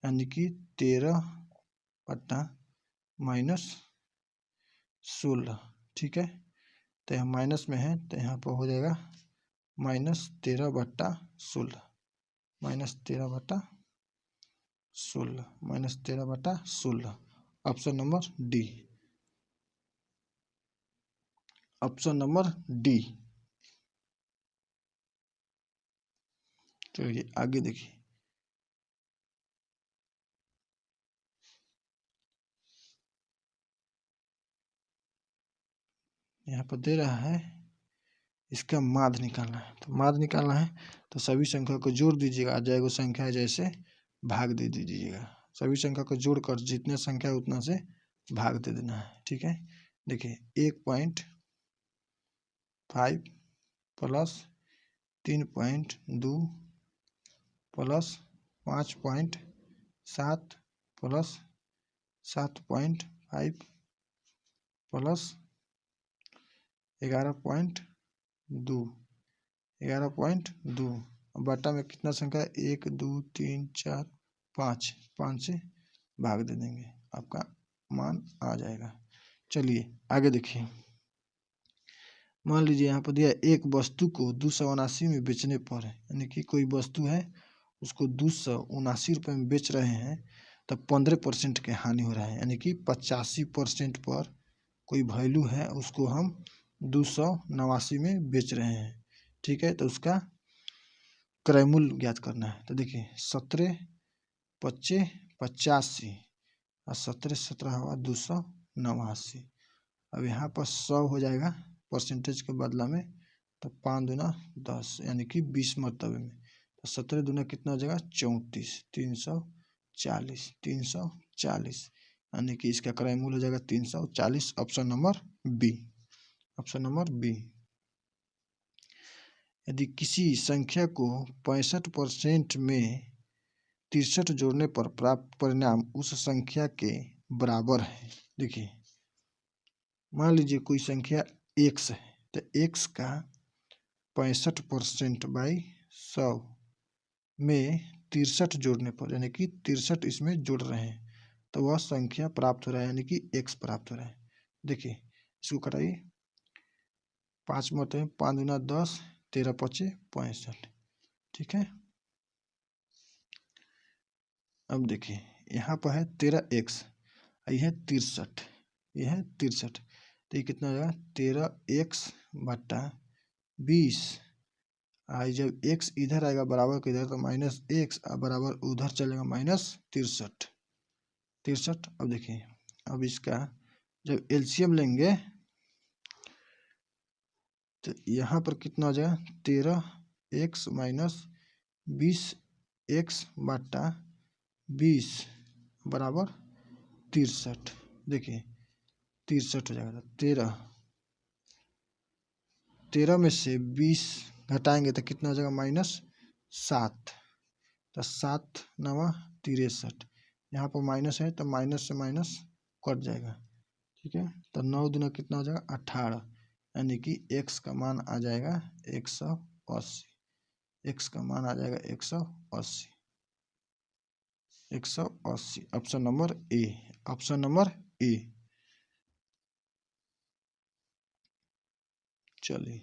यानी कि 13/-16, ठीक है। तो यहाँ माइनस में है तो यहाँ पर हो जाएगा -13/16, -13/16, -13/16। Option number D, option number D. चलिए आगे देखिए, यहाँ पर दे रहा है इसका माध्य निकालना है, तो माध्य निकालना है तो सभी संख्या को जोड़ दीजिएगा, आ जाएगा संख्या जैसे भाग दे दीजिएगा, सभी संख्या को जोड़कर जितने संख्या है उतना से भाग दे देना है, ठीक है। देखिए 1.5 प्लस 3.2 प्लस 5.7 प्लस 7.5 प्लस 11.2 बटा में कितना संख्या है 1 2 3 4 5, 5 से भाग दे देंगे, आपका मान आ जाएगा। चलिए आगे देखिए, मान लीजिए यहाँ पर दिया एक वस्तु को 279 में बेचने पर, यानी कि कोई वस्तु है उसको 279 में बेच रहे हैं, तब 15% के हानि हो रहा है, यानी कि 85% पर कोई वैल्यू है उसको हम 289 में बेच रहे हैं, ठीक है। तो उसका क्रय मूल्य ज्ञात करना है, तो देखिए 17 25 85 और 17 17 हुआ 289। अब यहाँ पर 100 हो जाएगा परसेंटेज के बदला में, तो 5 दूना 10 यानी कि 20 मरतबे में, तो 17 दूना कितना हो जाएगा 34, 340 यानी कि इसका क्रय मूल्य हो जाएगा 340। Option number B, option number B. यदि किसी संख्या को 65% में 63 जोड़ने पर प्राप्त परिणाम उस संख्या के बराबर है, देखिए मान लीजिए कोई संख्या x है, तो x का 65% बाई 100 में 63 जोड़ने पर, यानी कि 63 इसमें जुड़ रहे हैं, तो वह संख्या प्राप्त हो रहा है, यानी कि x प्राप्त हो रहा है। देखिए इसको कराइए, 5 मत है, 5 दूना 10, 13 5 65, ठीक है। अब देखिए यहाँ पर है 13x, यह है 63, यह है 63, तो ये कितना हो जाएगा 13x/20। आई जब x इधर आएगा बराबर के इधर तो -x बराबर उधर चलेगा -63। अब देखिए, अब इसका जब एलसीएम लेंगे तो यहाँ पर कितना हो जाएगा 13x - 20x/20 बराबर 63। देखिए 63 हो जाएगा, 13 में से 20 घटाएंगे तो कितना हो जाएगा -7, तो 7 9 63, यहाँ पर माइनस है तो माइनस से माइनस कट जाएगा, ठीक है। तो 9 दूना कितना हो जाएगा 18, यानी कि x का मान आ जाएगा 180, x का मान आ जाएगा 180, 180। Option number A, option number A. चलिए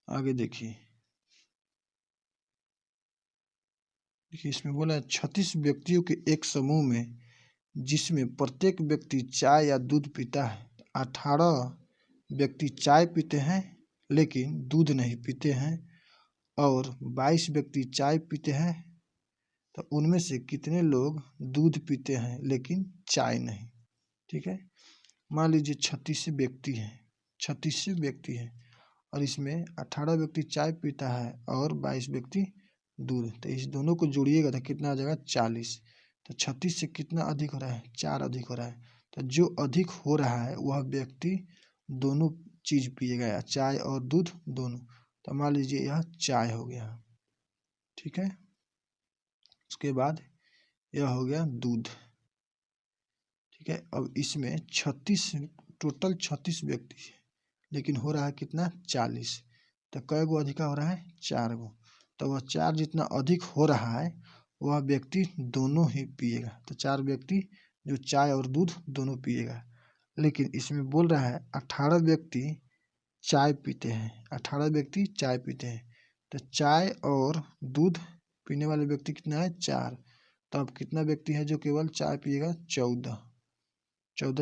आगे देखिए, इसमें बोला है 36 व्यक्तियों के एक समूह में जिसमें प्रत्येक व्यक्ति चाय या दूध पीता है। 18 व्यक्ति चाय पीते हैं लेकिन दूध नहीं पीते हैं और 22 व्यक्ति चाय पीते हैं, तो उनमें से कितने लोग दूध पीते हैं लेकिन चाय नहीं। ठीक है, मान लीजिए 36 व्यक्ति हैं, 36 व्यक्ति हैं और इसमें 18 व्यक्ति चाय पीता है और 22 व्यक्ति दूध, तो इस दोनों को जोड़िएगा तो कितना आ जाएगा 40। तो 36 से कितना अधिक हो रहा है, 4 अधिक हो रहा है। तो जो अधिक हो रहा है वह व्यक्ति दोनों चीज पिएगा, चाय और दूध दोनों। तो मान लीजिए यह चाय हो गया। ठीक है, उसके बाद यह हो गया दूध। ठीक है, अब इसमें 36 टोटल 36 व्यक्ति है लेकिन हो रहा है कितना 40। तो कै गो अधिका हो रहा है 4 गो। तो वह 4 जितना अधिक हो रहा है वह व्यक्ति दोनों ही पिएगा। तो 4 व्यक्ति जो चाय और दूध दोनों पिएगा। लेकिन इसमें बोल रहा है 18 व्यक्ति चाय पीते हैं, 18 व्यक्ति चाय पीते हैं। तो चाय और दूध पीने वाले व्यक्ति कितना है 4। तो अब कितना व्यक्ति है जो केवल चाय पिएगा, 14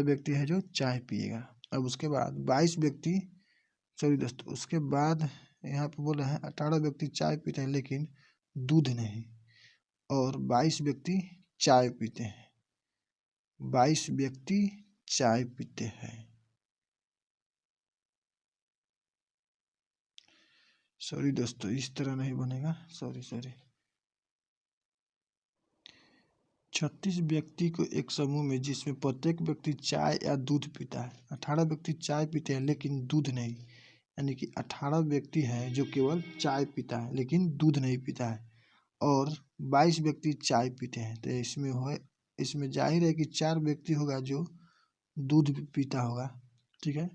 व्यक्ति है जो चाय पिएगा। अब उसके बाद 22 व्यक्ति, सॉरी दोस्तों, उसके बाद यहाँ पे बोल रहा है 18 व्यक्ति चाय पीते हैं लेकिन दूध नहीं और 22 व्यक्ति चाय पीते हैं, 22 व्यक्ति चाय पीते हैं। सॉरी दोस्तों, इस तरह नहीं बनेगा, सॉरी 36 व्यक्ति को एक समूह में जिसमें प्रत्येक व्यक्ति चाय या दूध पीता है। 18 व्यक्ति चाय पीते हैं लेकिन दूध नहीं, यानी कि 18 व्यक्ति हैं जो केवल चाय पीता है लेकिन दूध नहीं पीता है और 22 व्यक्ति चाय पीते हैं। तो इसमें जाहिर है कि 4 व्यक्ति होगा जो दूध पीता होगा। ठीक है,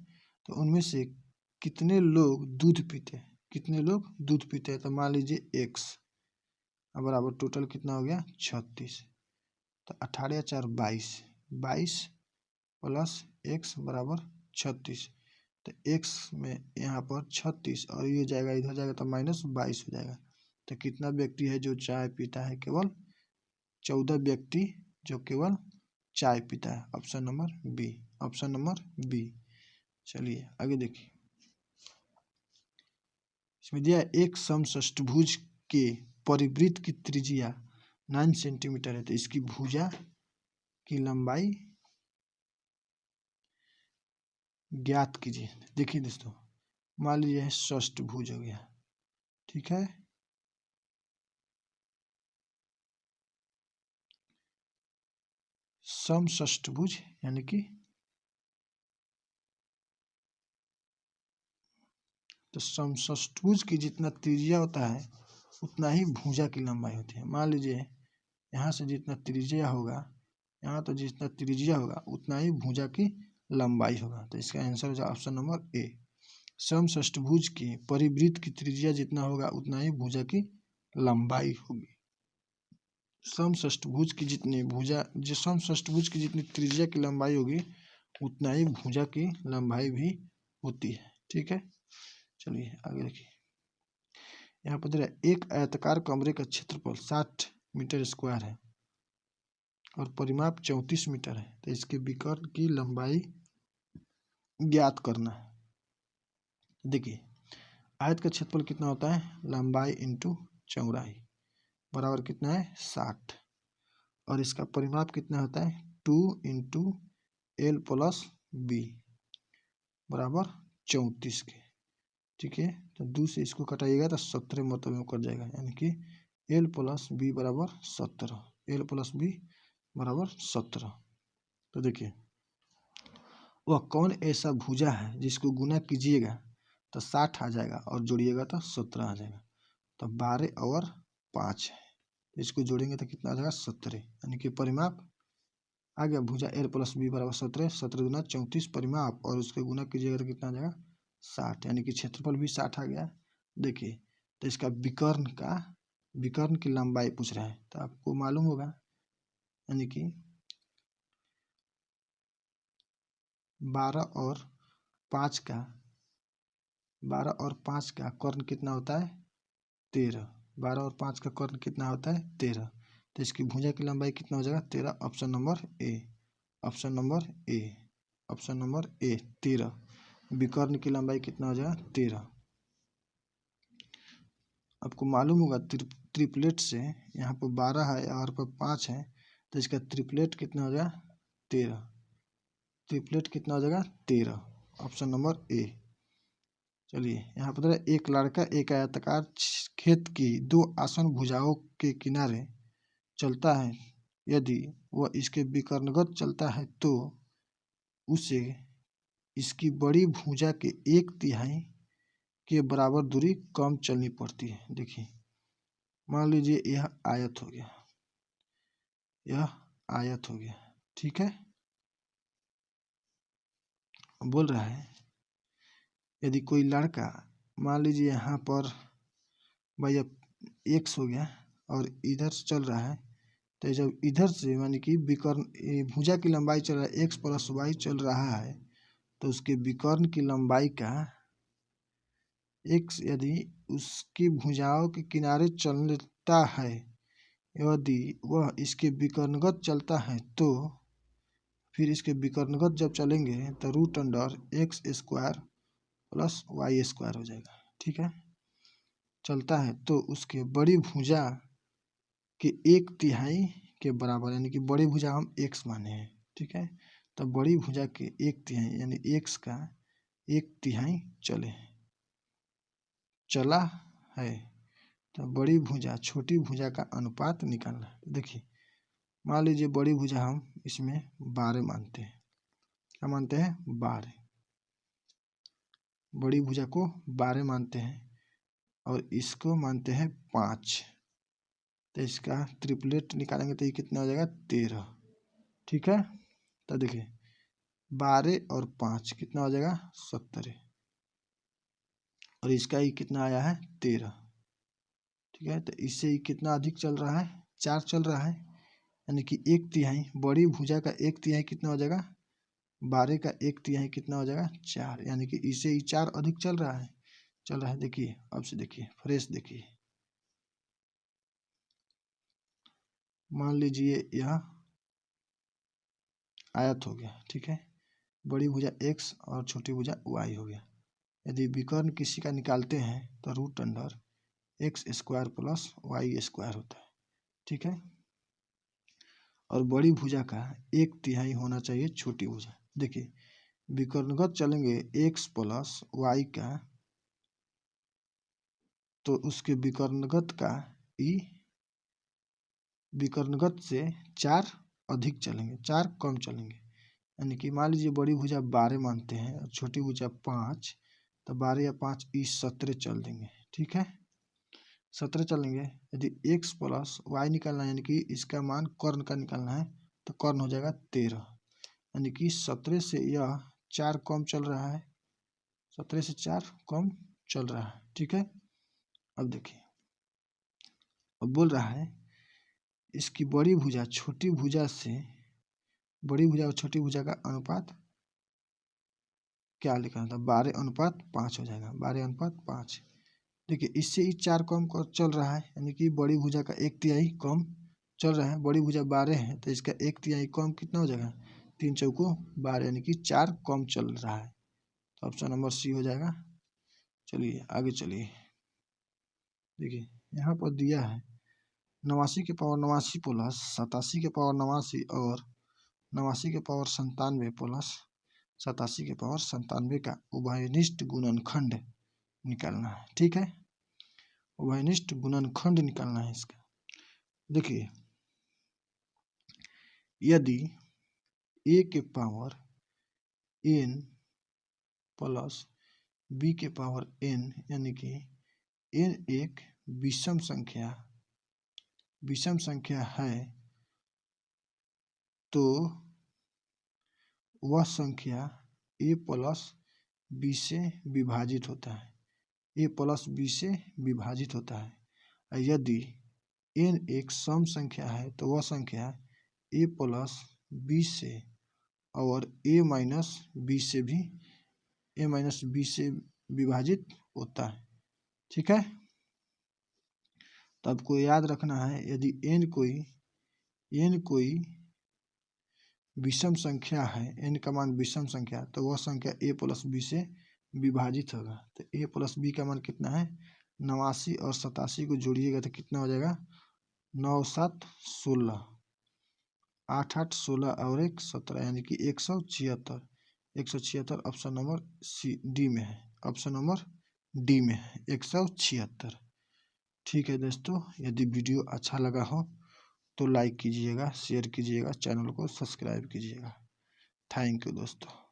तो उनमें से कितने लोग दूध पीते हैं, कितने लोग दूध पीते हैं। तो मान लीजिए x बराबर टोटल कितना हो गया 36। तो 18 या 4 22, 22 प्लस x बराबर 36। तो x में यहाँ पर 36 और ये जाएगा इधर जाएगा तो -22 हो जाएगा। तो कितना व्यक्ति है जो चाय पीता है, केवल 14 व्यक्ति जो केवल चाय पीता है। Option number B, option number B. चलिए आगे देखिए, इसमें दिया एक समषष्टभुज के परिवृत्त की त्रिज्या 9 सेंटीमीटर है। तो इसकी भुजा की लंबाई ज्ञात कीजिए। देखिए दोस्तों, मान लीजिए षष्टभुज हो गया। ठीक है, समषष्टभुज यानी कि तो समषष्टभुज की जितना त्रिज्या होता है उतना ही भुजा की लंबाई होती है। मान लीजिए यहाँ से जितना त्रिज्या होगा, यहाँ तो जितना त्रिज्या होगा उतना ही भुजा की लंबाई होगा। तो इसका आंसर हो जाए ऑप्शन नंबर ए। समषष्टभुज की परिवृत्त की त्रिज्या जितना होगा उतना ही भुजा की लंबाई होगी। समषष्टभुज की जितनी त्रिज्या की लंबाई होगी उतना ही भुजा की लंबाई भी होती है। ठीक है, चलिए आगे देखिए, यहाँ पर एक आयताकार कमरे का क्षेत्रफल 60 मीटर स्क्वायर है और परिमाप 34 मीटर है। तो इसके विकर्ण की लंबाई ज्ञात करना है। देखिए, आयत का क्षेत्रफल कितना होता है, लंबाई इंटू चौड़ाई बराबर कितना है 60 और इसका परिमाप कितना होता है 2 इंटू एल प्लस बी बराबर 34 के। ठीक है, तो 2 से इसको कटाइएगा तो 17 मतलब में कट जाएगा, यानी कि एल प्लस बी बराबर 17, एल प्लस बी बराबर 17। तो देखिए, वह कौन ऐसा भुजा है जिसको गुना कीजिएगा तो 60 आ जाएगा और जोड़िएगा तो 17 आ जाएगा। तो 12 और 5 है, इसको जोड़ेंगे तो कितना आ जाएगा 17, यानी कि परिमाप आ गया भुजा एल प्लस बी बराबर 17, 17 गुना 34 परिमाप और उसके गुना कीजिएगा तो कितना आ जाएगा 60, यानी कि क्षेत्रफल भी 60 आ गया। देखिए, तो इसका विकर्ण की लंबाई पूछ रहा है तो आपको मालूम होगा, यानी कि 12 और 5 का 12 और 5 का कर्ण कितना होता है 13। 12 और 5 का कर्ण कितना होता है 13। तो इसकी भुजा की लंबाई कितना हो जाएगा 13। Option number A. Option number A. Option number A 13। विकर्ण की लंबाई कितना हो जाएगा 13। आपको मालूम होगा ट्रिपलेट से यहाँ पर 12 है और पर 5 है, तो इसका ट्रिपलेट कितना हो जाएगा 13। ट्रिपलेट कितना हो जाएगा 13। Option number A. चलिए यहाँ पर एक लड़का एक आयताकार खेत की 2 आसन भुजाओं के किनारे चलता है। यदि वह इसके विकर्णगत चलता है तो उसे इसकी बड़ी भुजा के 1/3 के बराबर दूरी कम चलनी पड़ती है। देखिए मान लीजिए यह आयत हो गया, यह आयत हो गया, ठीक है। बोल रहा है यदि कोई लड़का मान लीजिए यहाँ पर भाई अब x हो गया और इधर से चल रहा है, तो जब इधर से मानी कि विकर्ण भुजा की लंबाई चल रहा है x + y चल रहा है, तो उसके विकर्ण की लंबाई का x यदि उसकी भुजाओं के किनारे चलता है, यदि वह इसके विकर्णगत चलता है तो फिर इसके विकर्णगत जब चलेंगे तो √x² + y² हो जाएगा, ठीक है। चलता है तो उसके बड़ी भुजा के 1/3 के बराबर, यानी कि बड़ी भुजा हम x माने हैं, ठीक है। तो बड़ी भुजा के 1/3 यानी x का 1/3 चला है, तो बड़ी भुजा छोटी भुजा का अनुपात निकालना है। देखिए मान लीजिए बड़ी भुजा हम इसमें 12 मानते हैं। क्या मानते हैं 12। बड़ी भुजा को 12 मानते हैं और इसको मानते हैं 5। तो इसका ट्रिपलेट निकालेंगे तो ये कितना हो जाएगा 13, ठीक है। तो देखिए 12 और 5 कितना हो जाएगा 17 और इसका ही कितना आया है 13, ठीक है। तो इससे ही कितना अधिक चल रहा है 4 चल रहा है, यानी कि 1/3 बड़ी भुजा का 1/3 कितना हो जाएगा 12 का 1/3 कितना हो जाएगा 4, यानी कि इससे ही 4 अधिक चल रहा है। देखिए अब से देखिए फ्रेश देखिए, मान लीजिए यह आयत हो गया, ठीक है। बड़ी भुजा x और छोटी भुजा y हो गया। यदि विकर्ण किसी का निकालते हैं तो √x² + y² होता है, ठीक है। और बड़ी भुजा का 1/3 होना चाहिए छोटी भुजा। देखिए विकर्णगत चलेंगे x + y का, तो उसके विकर्णगत का विकर्णगत से 4 अधिक चलेंगे, 4 कम चलेंगे। यानी कि मान लीजिए बड़ी भुजा 12 मानते हैं और छोटी भुजा 5, तो 12 या 5 17 चल देंगे, ठीक है। 17 चलेंगे। यदि x + y निकालना है, यानी कि इसका मान कर्ण का निकालना है, तो कर्ण हो जाएगा 13, यानी कि 17 से यह 4 कम चल रहा है, 17 से 4 कम चल रहा है, ठीक है। अब देखिए अब बोल रहा है इसकी बड़ी भुजा छोटी भुजा से, बड़ी भुजा और छोटी भुजा का अनुपात क्या लिखा था 12:5 हो जाएगा, 12:5। देखिए इससे ही 4 कम चल रहा है, यानी कि बड़ी भुजा का 1/3 कम चल रहा है। बड़ी भुजा 12 है तो इसका 1/3 कम कितना हो जाएगा 3 चौको 12, यानी कि 4 कम चल रहा है। तो ऑप्शन नंबर सी हो जाएगा। चलिए आगे चलिए, देखिए यहाँ पर दिया है 89 की पावर 89 प्लस 87 की पावर 89 और 89 की पावर 97 प्लस 87 की पावर 97 का उभयनिष्ठ गुणनखंड निकालना है, ठीक है। उभयनिष्ठ गुणनखंड निकालना है इसका। देखिए यदि a के पावर n प्लस b के पावर n, यानी कि n एक विषम संख्या है, तो वह संख्या a + b से विभाजित होता है, a + b से विभाजित होता है। यदि n एक सम संख्या है तो वह संख्या a + b से और a - b से विभाजित होता है। ठीक है, तो आपको याद रखना है यदि n कोई विषम संख्या है, n का मान विषम संख्या, तो वह संख्या a प्लस b से विभाजित होगा। तो a प्लस b का मान कितना है 89 और 87 को जोड़िएगा तो कितना हो जाएगा 9 7 16, 8 8 16 और 1 17, यानी कि 176। 176 ऑप्शन नंबर डी में है, ऑप्शन नंबर डी में है 176। ठीक है दोस्तों, यदि वीडियो अच्छा लगा हो तो लाइक कीजिएगा, शेयर कीजिएगा, चैनल को सब्सक्राइब कीजिएगा। थैंक यू दोस्तों।